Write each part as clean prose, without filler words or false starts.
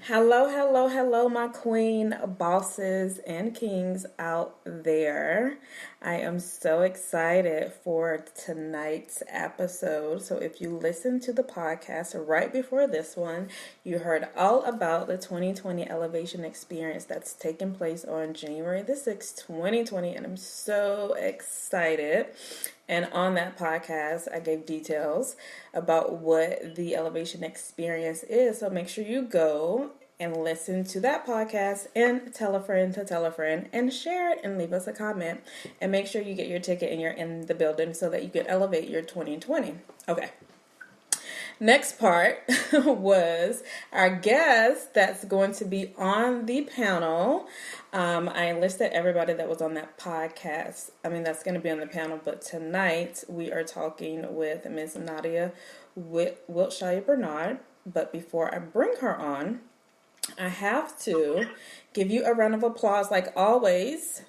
Hello, hello, hello, my queen bosses and kings out there. I am so excited for tonight's episode. So, if you listened to the podcast right before this one, you heard all about the 2020 Ellevation experience that's taking place on January the 6th, 2020, and I'm so excited. And on that podcast, I gave details about what the Ellevation experience is. So make sure you go and listen to that podcast and tell a friend to tell a friend and share it and leave us a comment. And make sure you get your ticket and you're in the building so that you can elevate your 2020. Okay. Next part was our guest that's going to be on the panel. I listed everybody that was on that podcast. That's going to be on the panel, but tonight we are talking with Ms. Nadia Wiltshire Bernard. But before I bring her on, I have to give you a round of applause like always.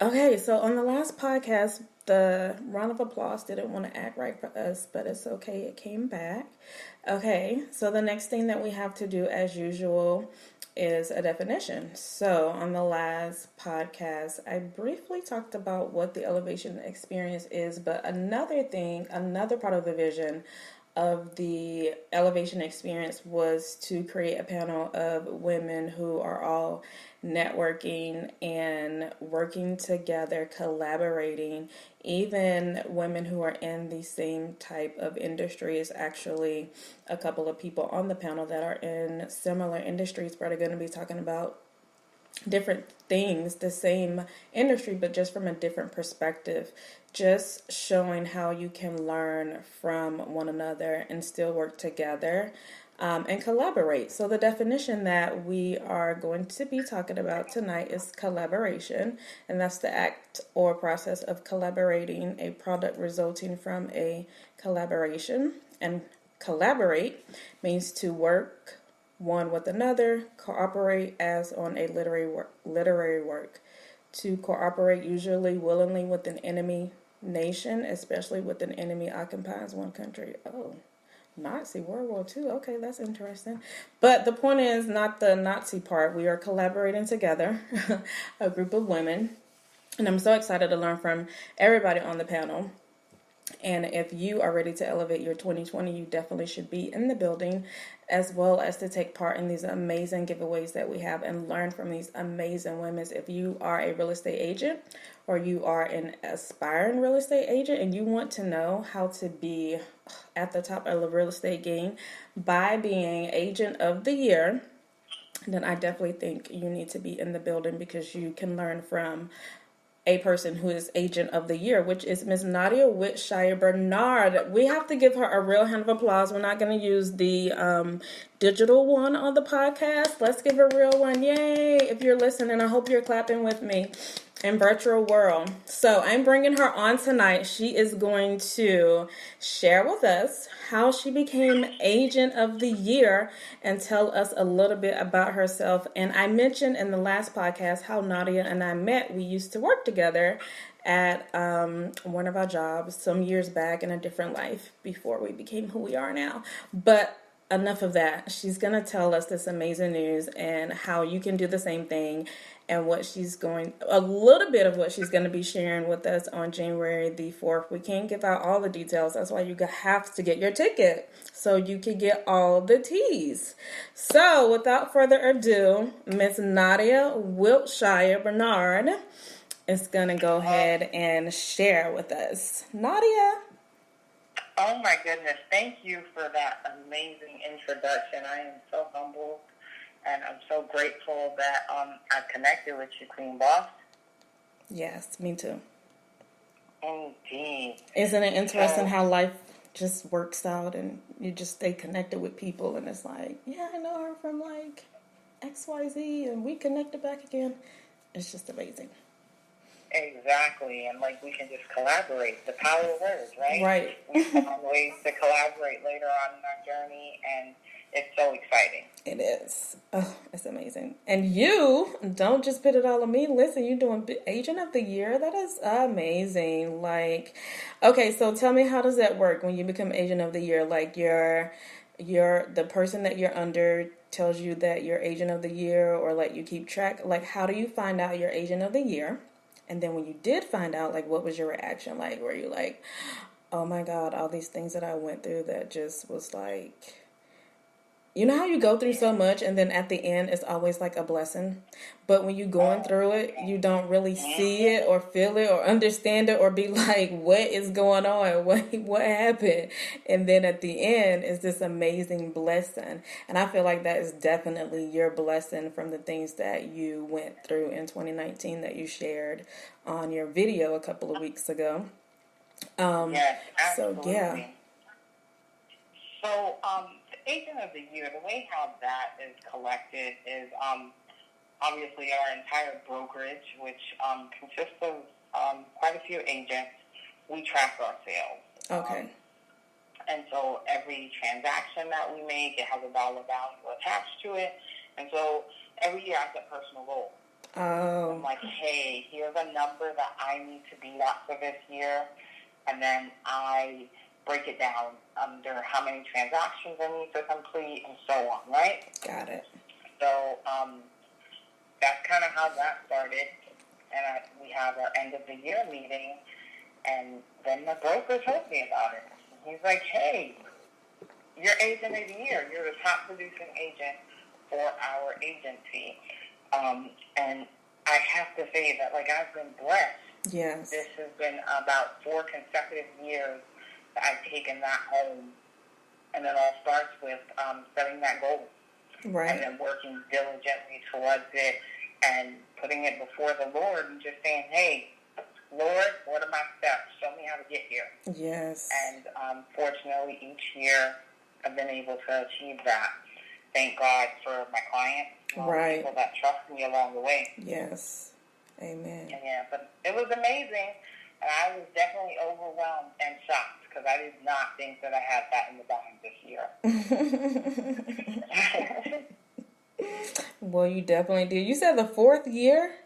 Okay, so on the last podcast, the round of applause didn't want to act right for us, but it's okay, it came back. Okay, so the next thing that we have to do, as usual, is a definition. So on the last podcast, I briefly talked about what the Ellevation experience is, but another part of the vision of the Ellevation experience was to create a panel of women who are all networking and working together, collaborating. Even women who are in the same type of industry. Is actually a couple of people on the panel that are in similar industries, but are going to be talking about different things, the same industry, but just from a different perspective, just showing how you can learn from one another and still work together and collaborate. So the definition that we are going to be talking about tonight is collaboration, and that's the act or process of collaborating a product resulting from a collaboration. And collaborate means to work one with another, cooperate as on a literary work. To cooperate usually willingly with an enemy nation, especially with an enemy occupies one country. Oh, Nazi, World War II. Okay, that's interesting. But the point is not the Nazi part. We are collaborating together, a group of women. And I'm so excited to learn from everybody on the panel. And if you are ready to elevate your 2020, you definitely should be in the building, as well as to take part in these amazing giveaways that we have and learn from these amazing women. If you are a real estate agent or you are an aspiring real estate agent and you want to know how to be at the top of the real estate game by being agent of the year, then I definitely think you need to be in the building, because you can learn from a person who is agent of the year, which is Ms. Nadia Wiltshire Bernard. We have to give her a real hand of applause. We're not going to use the digital one on the podcast. Let's give her a real one. Yay! If you're listening, I hope you're clapping with me in virtual world. So I'm bringing her on tonight. She is going to share with us how she became agent of the year and tell us a little bit about herself. And I mentioned in the last podcast how Nadia and I met. We used to work together at one of our jobs some years back in a different life before we became who we are now. But enough of that. She's going to tell us this amazing news and how you can do the same thing, and a little bit of what she's going to be sharing with us on January the 4th. We can't give out all the details. That's why you have to get your ticket so you can get all the teas. So without further ado, Miss Nadia Wiltshire Bernard is going to go ahead and share with us. Nadia. Oh my goodness, thank you for that amazing introduction. I am so humbled and I'm so grateful that I connected with you, Queen Boss. Yes, me too. Indeed. Isn't it interesting how life just works out and you just stay connected with people, and it's like, yeah, I know her from like XYZ and we connected back again. It's just amazing. Exactly, and like we can just collaborate. The power of words, right? Right. We found ways to collaborate later on in our journey, and it's so exciting. It is. Oh, it's amazing. And you don't just put it all on me. Listen, you're doing Agent of the Year. That is amazing. Like, okay, so tell me, how does that work when you become Agent of the Year? Like, the person that you're under tells you that you're Agent of the Year, or like you keep track. Like, how do you find out you're Agent of the Year? And then when you did find out, like, what was your reaction? Like, were you like, oh my God, all these things that I went through that just was like... You know how you go through so much and then at the end it's always like a blessing? But when you're going through it, you don't really see it or feel it or understand it or be like, what is going on? What happened? And then at the end is this amazing blessing. And I feel like that is definitely your blessing from the things that you went through in 2019 that you shared on your video a couple of weeks ago. Yes, absolutely. So, yeah. So, Agent of the Year, the way how that is collected is obviously our entire brokerage, which consists of quite a few agents. We track our sales. Okay. And so every transaction that we make, it has a dollar value attached to it. And so every year I set personal goals. Oh. I'm like, hey, here's a number that I need to be at for this year. And then I break it down under how many transactions I need to complete and so on, right? Got it. So that's kind of how that started. And we have our end of the year meeting, and then the broker told me about it. He's like, hey, you're Agent of the Year. You're the top producing agent for our agency. And I have to say that, like, I've been blessed. Yes. This has been about 4 consecutive years that I've taken that home. And it all starts with setting that goal. Right. And then working diligently towards it and putting it before the Lord and just saying, hey, Lord, what are my steps? Show me how to get here. Yes. And fortunately, each year I've been able to achieve that. Thank God for my clients, right. People that trust me along the way. Yes. Amen. Yeah, but it was amazing, and I was definitely overwhelmed and shocked because I did not think that I had that in the bag this year. Well, you definitely did. You said the 4th year?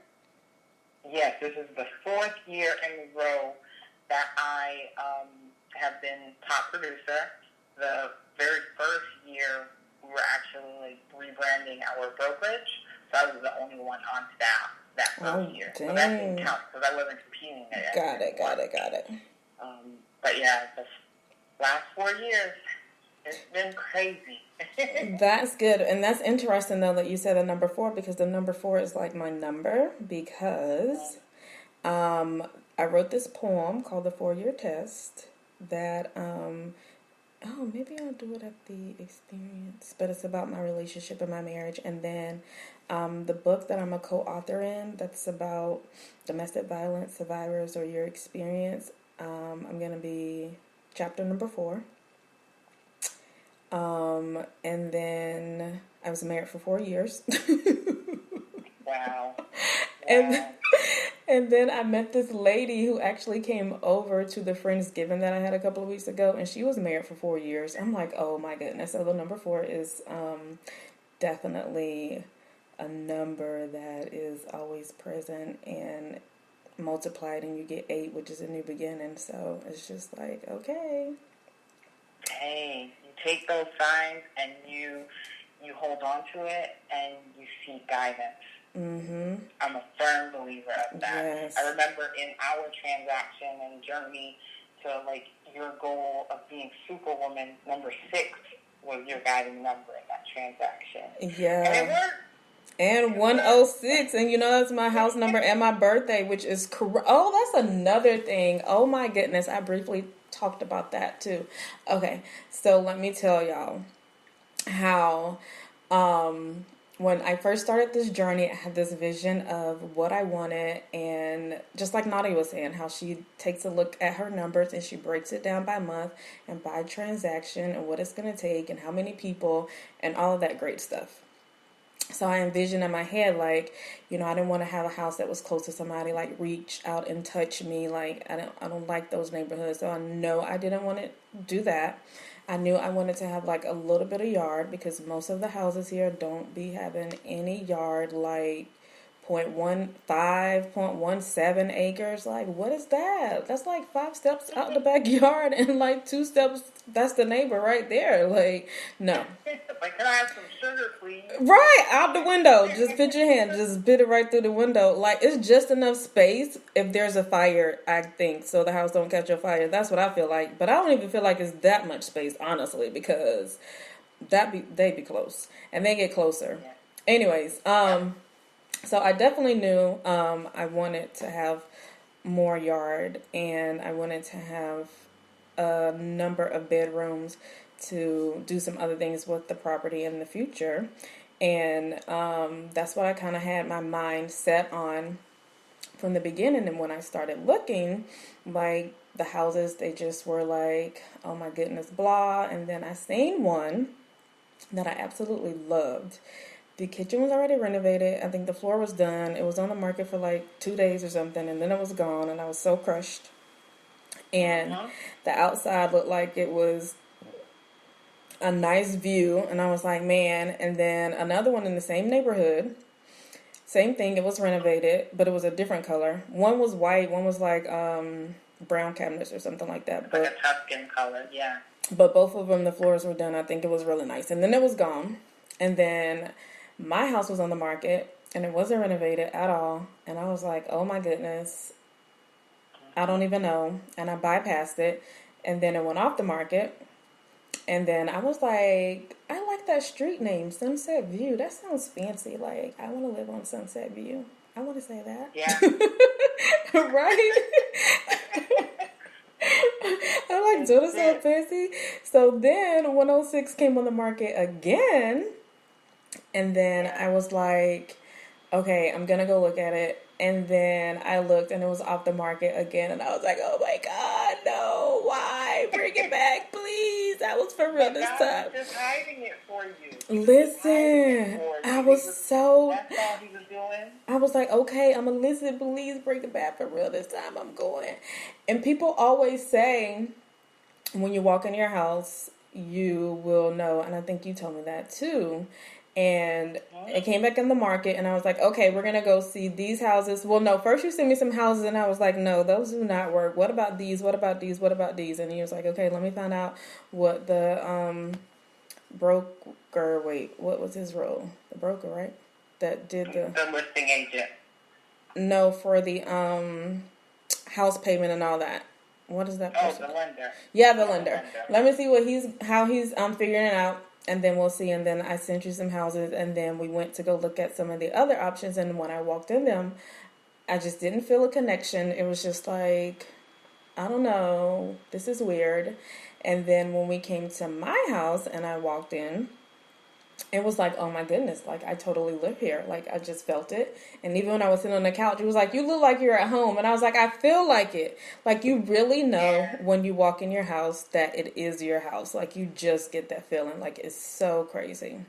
Yes, this is the 4th year in a row that I have been top producer. The very first year, we were actually rebranding our brokerage, so I was the only one on staff that first year. Dang. So that didn't count because I wasn't competing there. Got it. But yeah, the last 4 years, it's been crazy. That's good. And that's interesting, though, that you said the number 4, because the number 4 is like my number, because I wrote this poem called The 4-Year Test that, maybe I'll do it at the experience, but it's about my relationship and my marriage. And then the book that I'm a co-author in, that's about domestic violence survivors or your experience. I'm going to be chapter number 4. And then I was married for 4 years. Wow. And then I met this lady who actually came over to the Friendsgiving that I had a couple of weeks ago, and she was married for 4 years. I'm like, oh my goodness. So the number 4 is definitely a number that is always present and multiplied, and you get 8, which is a new beginning. So it's just like, okay. Hey, you take those signs and you hold on to it and you seek guidance. Mm-hmm. I'm a firm believer of that. Yes. I remember in our transaction and journey to, like, your goal of being Superwoman, number 6 was your guiding number in that transaction. Yeah. And it worked. And 106, and that's my house number and my birthday, which is oh, that's another thing. Oh my goodness, I briefly talked about that too. Okay, so let me tell y'all how when I first started this journey, I had this vision of what I wanted, and just like Nadia was saying, how she takes a look at her numbers and she breaks it down by month and by transaction and what it's going to take and how many people and all of that great stuff. So I envisioned in my head, like, I didn't want to have a house that was close to somebody, like, reach out and touch me. Like, I don't like those neighborhoods. So I know I didn't want to do that. I knew I wanted to have like a little bit of yard because most of the houses here don't be having any yard, like 0.15, 0.17 acres. Like, what is that? That's like 5 steps out the backyard and like 2 steps. That's the neighbor right there. Like, no. Like, can I have some sugar, please? Right, out the window. Just put your hand, just bit it right through the window. Like, it's just enough space if there's a fire, I think, so the house don't catch on fire. That's what I feel like. But I don't even feel like it's that much space, honestly, because they be close. And they get closer. Yeah. Anyways, so I definitely knew I wanted to have more yard, and I wanted to have a number of bedrooms to do some other things with the property in the future. And that's what I kind of had my mind set on from the beginning. And when I started looking, like, the houses, they just were like, oh my goodness, blah. And then I seen one that I absolutely loved. The kitchen was already renovated. I think the floor was done. It was on the market for like 2 days or something, and then it was gone, and I was so crushed. And the outside looked like it was a nice view, and I was like, man. And then another one in the same neighborhood, same thing. It was renovated, but it was a different color. One was white, one was like brown cabinets or something like that. Like a Tuscan color, yeah. But both of them, the floors were done. I think it was really nice. And then it was gone. And then my house was on the market, and it wasn't renovated at all. And I was like, oh my goodness, I don't even know. And I bypassed it. And then it went off the market. And then I was like, I like that street name, Sunset View. That sounds fancy. Like, I want to live on Sunset View. I want to say that. Yeah. Right? I'm like, doing so fancy. So then 106 came on the market again. And then I was like, okay, I'm going to go look at it. And then I looked, and it was off the market again. And I was like, oh my God, no, why? Bring it back, please. That was for real this time. Just hiding it for you. Listen, I was so... That's all he was doing. I was like, okay, I'm going to listen. Please bring it back for real this time. I'm going. And people always say, when you walk in your house, you will know. And I think you told me that too. And it came back in the market, and I was like, okay, we're going to go see these houses. Well, no, first you sent me some houses, and I was like, no, those do not work. What about these? What about these? What about these? And he was like, okay, let me find out what the broker, what was his role? The broker, right? That did the listing agent. No, for the house payment and all that. What is that person? Oh, the lender. Yeah, the lender. Let me see how he's figuring it out. And then we'll see. And then I sent you some houses. And then we went to go look at some of the other options. And when I walked in them, I just didn't feel a connection. It was just like, I don't know. This is weird. And then when we came to my house and I walked in, it was like, oh my goodness, like I totally live here. Like I just felt it. And even when I was sitting on the couch, it was like, you look like you're at home. And I was like, I feel like it. Like you really know when you walk in your house that it is your house. Like you just get that feeling. Like it's so crazy.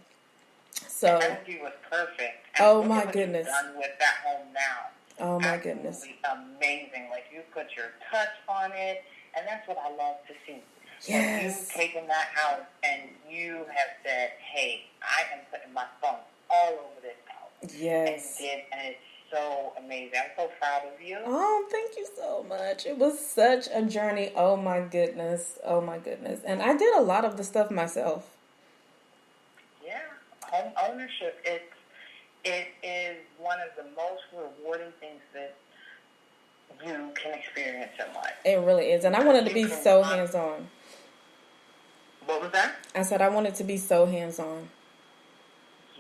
So the energy was perfect. And oh my goodness. Done with that home now. Oh my goodness. Amazing. Like you put your touch on it. And that's what I love to see. Yes. You've taken that house and you have said, hey, I am putting my phone all over this house. Yes. And it's so amazing. I'm so proud of you. Oh, thank you so much. It was such a journey. Oh my goodness. Oh my goodness. And I did a lot of the stuff myself. Yeah. Home ownership, it is one of the most rewarding things that you can experience in life. It really is. And I wanted to be so hands-on. What was that? I said I wanted to be so hands-on.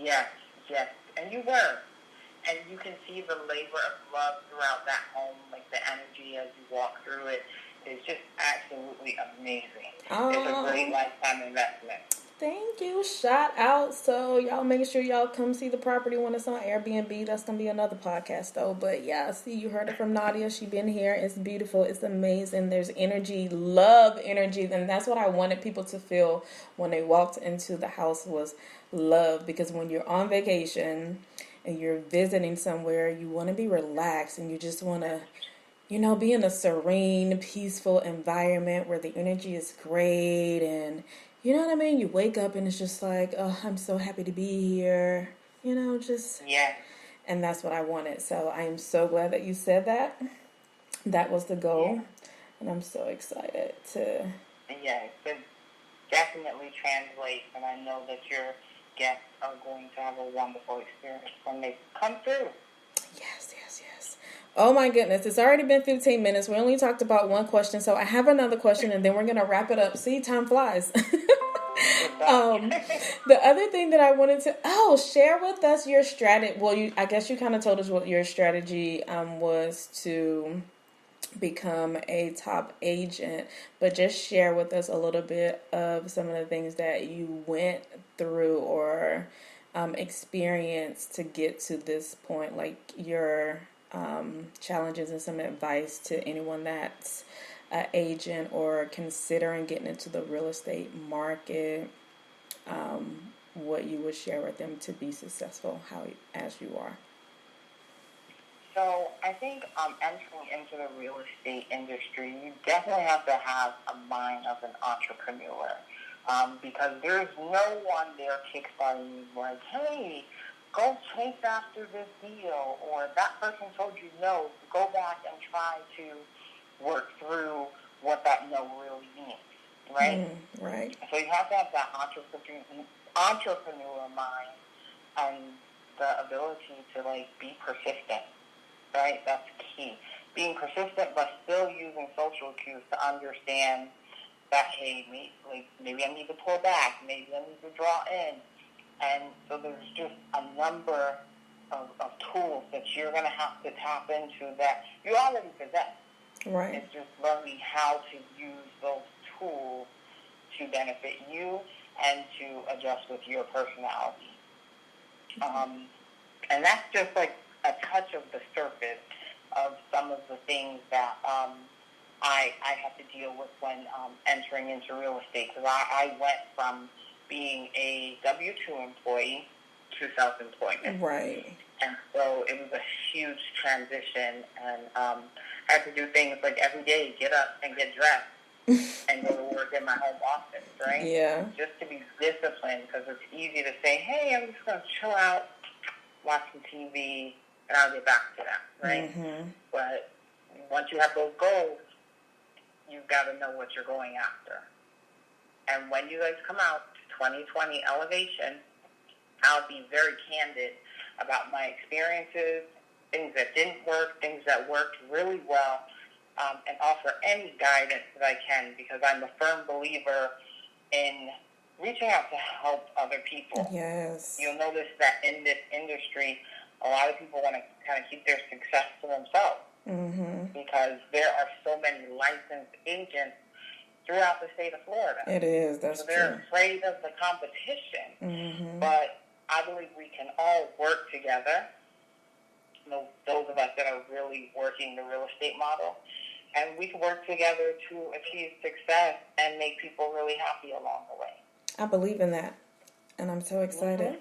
Yes. And you were. And you can see the labor of love throughout that home, like the energy as you walk through it is just absolutely amazing. Oh. It's a great lifetime investment. Thank you. Shout out. So y'all make sure y'all come see the property when it's on Airbnb. That's going to be another podcast though. But yeah, see, you heard it from Nadia. She been here. It's beautiful. It's amazing. There's energy, love energy. And that's what I wanted people to feel when they walked into the house was love. Because when you're on vacation and you're visiting somewhere, you want to be relaxed and you just want to be in a serene, peaceful environment where the energy is great, and you know what I mean? You wake up and it's just like, oh, I'm so happy to be here. Just, Yeah. and that's what I wanted. So I am so glad that you said that. That was the goal. Yeah. And I'm so excited to. Yeah, it definitely translates, and I know that your guests are going to have a wonderful experience when they come through. Yes. Oh my goodness, it's already been 15 minutes. We only talked about one question, so I have another question, and then we're going to wrap it up. See, time flies. The other thing that I wanted to share with us your strategy. Well, I guess you kind of told us what your strategy was to become a top agent, but just share with us a little bit of some of the things that you went through or experienced to get to this point, like your challenges and some advice to anyone that's an agent or considering getting into the real estate market, what you would share with them to be successful as you are. So I think entering into the real estate industry, you definitely have to have a mind of an entrepreneur, because there's no one there kickstarting you like, hey, go chase after this deal, or that person told you no, go back and try to work through what that no really means, right? Right. So you have to have that entrepreneur mind and the ability to be persistent. Right, that's key. Being persistent, but still using social cues to understand that, hey, maybe I need to pull back, maybe I need to draw in, and so there's just a number of tools that you're going to have to tap into that you already possess. Right. It's just learning how to use those tools to benefit you and to adjust with your personality. And that's just a touch of the surface of some of the things that I have to deal with when entering into real estate. Because I went from being a W-2 employee to self-employment. Right. And so it was a huge transition. And I had to do things like every day, get up and get dressed and go to work in my home office, right? Yeah. Just to be disciplined, because it's easy to say, hey, I'm just going to chill out, watch some TV, and I'll get back to that, right? Mm-hmm. But once you have those goals, you've got to know what you're going after. And when you guys come out to 2020 Ellevation, I'll be very candid about my experiences, things that didn't work, things that worked really well, and offer any guidance that I can, because I'm a firm believer in reaching out to help other people. Yes. You'll notice that in this industry, a lot of people want to kind of keep their success to themselves, because there are so many licensed agents throughout the state of Florida. It is, that's so they're true. afraid of the competition. But I believe we can all work together, those of us that are really working the real estate model, and we can work together to achieve success and make people really happy along the way. I believe in that, and I'm so excited.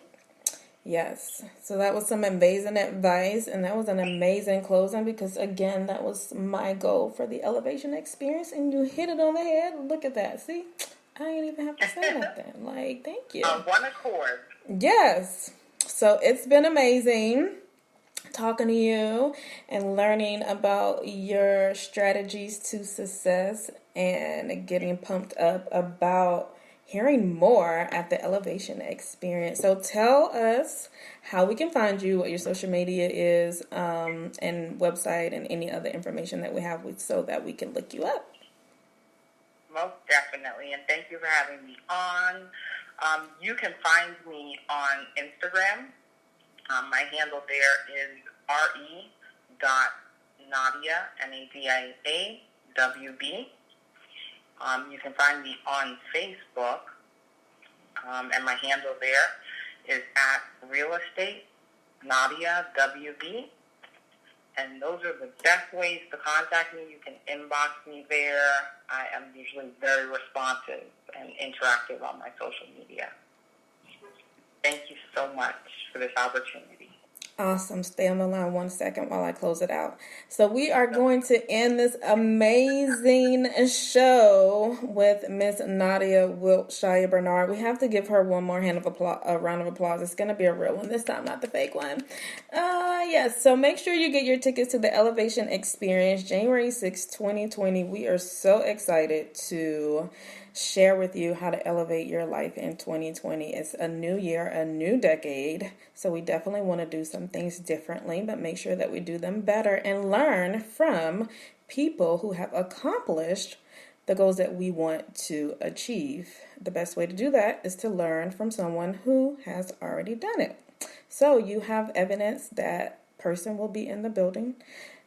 Yes. So that was some amazing advice, and that was an amazing closing, because, again, that was my goal for the Ellevation experience, and you hit it on the head. Look at that. See? I ain't even have to say nothing. Thank you. On one accord. Yes. So it's been amazing talking to you and learning about your strategies to success and getting pumped up about hearing more at the Ellevation experience. So tell us how we can find you, what your social media is, and website, and any other information that we have so that we can look you up. Most definitely, and thank you for having me on. You can find me on Instagram. My handle there is re.nadia, Nadia WB. You can find me on Facebook, and my handle there is at Real Estate Nadia WB. And those are the best ways to contact me. You can inbox me there. I am usually very responsive and interactive on my social media. Thank you so much for this opportunity. Awesome. Stay on the line 1 second while I close it out. So we are going to end this amazing show with Miss Nadia Wiltshire Bernard. We have to give her one more round of applause. It's going to be a real one this time, not the fake one. Yes. So make sure you get your tickets to the Ellevation Experience, January 6, 2020. We are so excited to share with you how to elevate your life in 2020. It's a new year, a new decade, so we definitely want to do some things differently, but make sure that we do them better and learn from people who have accomplished the goals that we want to achieve. The best way to do that is to learn from someone who has already done it. So you have evidence that person will be in the building.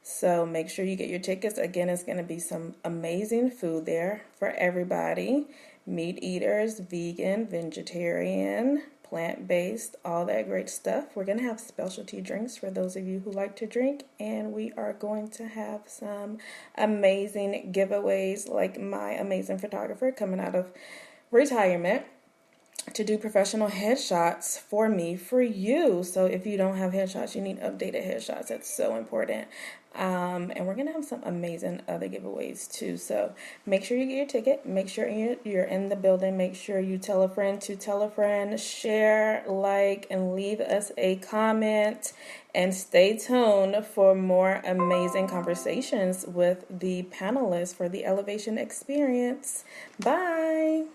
So make sure you get your tickets. Again, it's going to be some amazing food there for everybody. Meat eaters, vegan, vegetarian, plant-based, all that great stuff. We're going to have specialty drinks for those of you who like to drink. And we are going to have some amazing giveaways, like my amazing photographer coming out of retirement to do professional headshots for me, for you. So if you don't have headshots, you need updated headshots. That's so important. And we're going to have some amazing other giveaways too. So make sure you get your ticket. Make sure you're in the building. Make sure you tell a friend to tell a friend. Share, like, and leave us a comment. And stay tuned for more amazing conversations with the panelists for the Ellevation Experience. Bye.